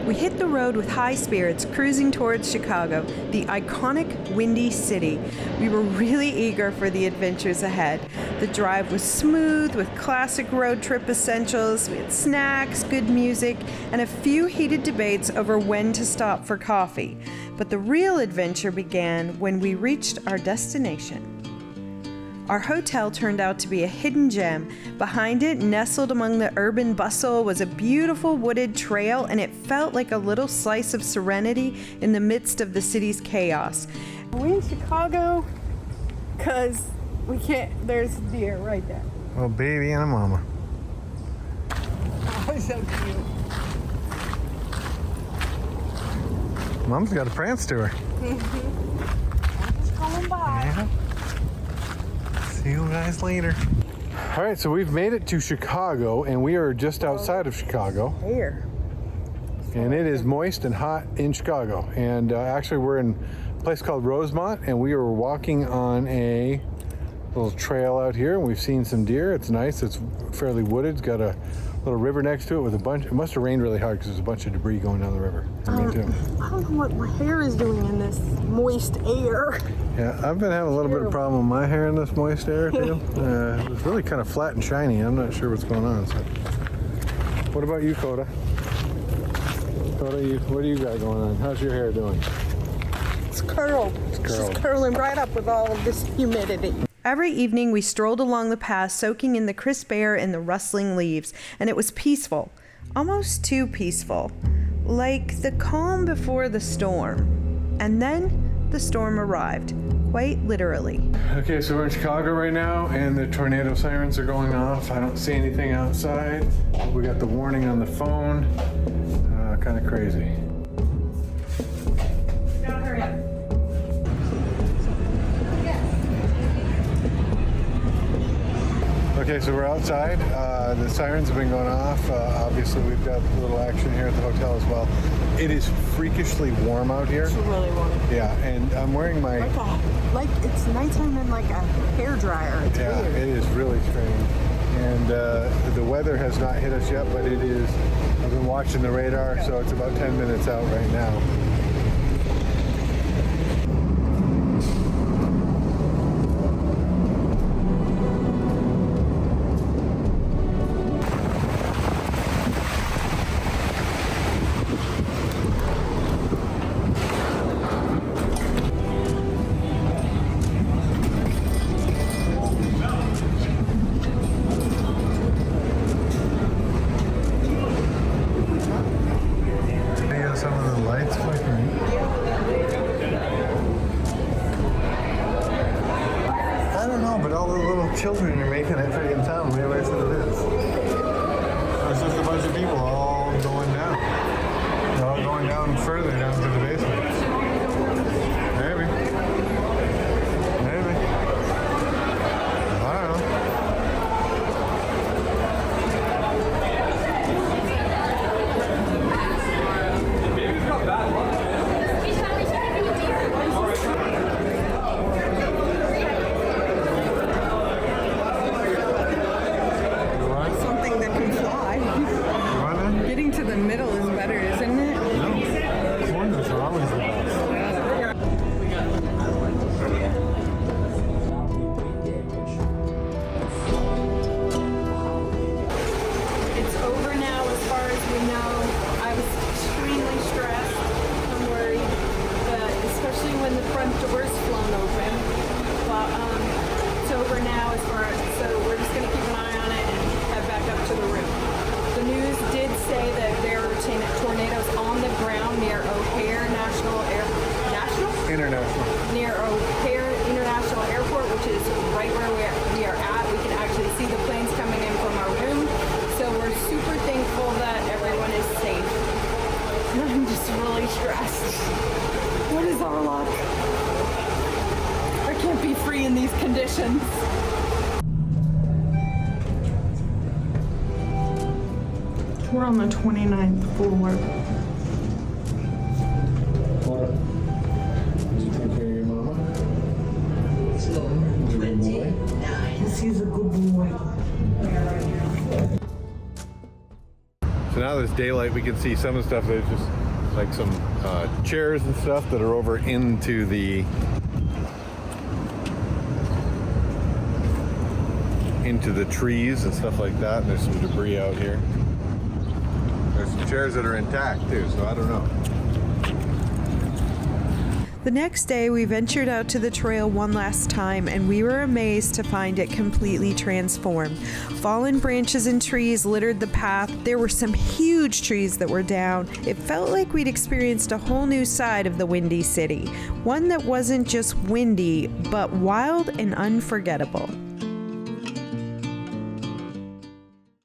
We hit the road with high spirits, cruising towards Chicago, the iconic Windy City. We were really eager for the adventures ahead. The drive was smooth with classic road trip essentials. We had snacks, good music, and a few heated debates over when to stop for coffee. But the real adventure began when we reached our destination. Our hotel turned out to be a hidden gem. Behind it, nestled among the urban bustle, was a beautiful wooded trail, and it felt like a little slice of serenity in the midst of the city's chaos. We're in Chicago because we can't, there's deer right there. Well, baby and a mama. Oh, so cute. Mom's got a prance to her. I'm just going by. Yeah. See you guys later. All right, so we've made it to Chicago, and we are just outside of Chicago. Here. And it is moist and hot in Chicago. And actually, we're in a place called Rosemont, and we are walking on a little trail out here, and we've seen some deer. It's nice. It's fairly wooded. It's got a little river next to it with a bunch. It must have rained really hard because there's a bunch of debris going down the river. I don't know what my hair is doing in this moist air. Yeah, I've been having a little bit of problem with my hair in this moist air too. It's really kind of flat and shiny. I'm not sure what's going on. So, what about you, Coda? Coda, what do you got going on? How's your hair doing? It's curled. It's curled. It's just curling right up with all of this humidity. Every evening we strolled along the path, soaking in the crisp air and the rustling leaves, and it was peaceful, almost too peaceful, like the calm before the storm. And then the storm arrived, quite literally. Okay, so we're in Chicago right now, and the tornado sirens are going off. I don't see anything outside. We got the warning on the phone. Kind of crazy. Gotta hurry up. Okay, so we're outside. The sirens have been going off. Obviously, we've got a little action here at the hotel as well. It is freakishly warm out here. It's really warm. Yeah, and I'm wearing my... Like it's nighttime in like a hairdryer. It's yeah, weird. it is really strange. And the weather has not hit us yet, but it is... I've been watching the radar, so it's about 10 minutes out right now. Some of the lights flickering. I don't know, but all the little children are making that freaking town realize what it is. It's just a bunch of people all going down. They're all going down further down to the basement. Maybe. Maybe. I don't know. Something that can fly. Getting to the middle is better, isn't it? No. Corners are always the best. It's over now as far as we know. I was extremely stressed and worried, but especially when the front door's flown open. But it's over now as far as, so we're just going to keep an eye on it and head back up to the room. The news did say that there were tornadoes on the ground near O'Hare International. Near O'Hare International Airport, which is right where we are at. We can actually see the planes coming in from our room. So we're super thankful that everyone is safe. And I'm just really stressed. What is our luck? I can't be free in these conditions. We're on the 29th floor. Did you take care of your mama? Yes, he's a good boy. So now there's daylight, we can see some of the stuff. There's just like some chairs and stuff that are over into the trees and stuff like that. And there's some debris out here. There's some chairs that are intact too, so I don't know. The next day, we ventured out to the trail one last time, and we were amazed to find it completely transformed. Fallen branches and trees littered the path. There were some huge trees that were down. It felt like we'd experienced a whole new side of the Windy City, one that wasn't just windy, but wild and unforgettable.